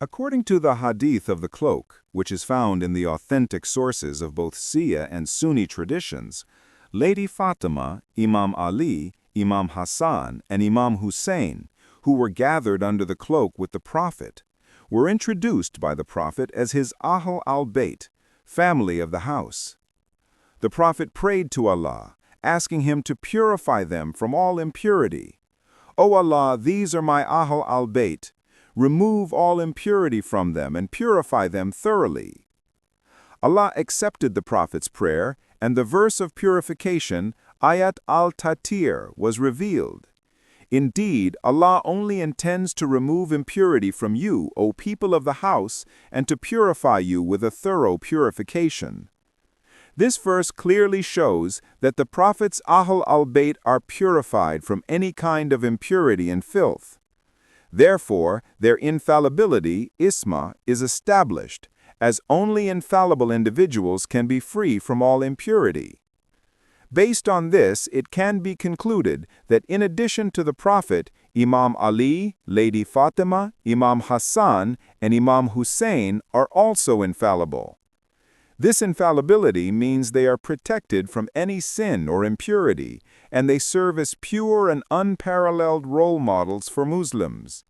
According to the Hadith of the Cloak, which is found in the authentic sources of both Shia and Sunni traditions, Lady Fatimah, Imam Ali, Imam Hasan, and Imam Husayn, who were gathered under the cloak with the Prophet, were introduced by the Prophet as his Ahlul Bayt, family of the house. The Prophet prayed to Allah, asking him to purify them from all impurity. "O Allah, these are my Ahlul Bayt. Remove all impurity from them and purify them thoroughly." Allah accepted the Prophet's prayer, and the verse of purification, Ayat al-Tatir, was revealed. Indeed, Allah only intends to remove impurity from you, O people of the house, and to purify you with a thorough purification. This verse clearly shows that the Prophet's Ahlul Bayt are purified from any kind of impurity and filth. Therefore, their infallibility, isma, is established, as only infallible individuals can be free from all impurity. Based on this, it can be concluded that in addition to the Prophet, Imam Ali, Lady Fatimah, Imam Hasan, and Imam Husayn are also infallible. This infallibility means they are protected from any sin or impurity, and they serve as pure and unparalleled role models for Muslims.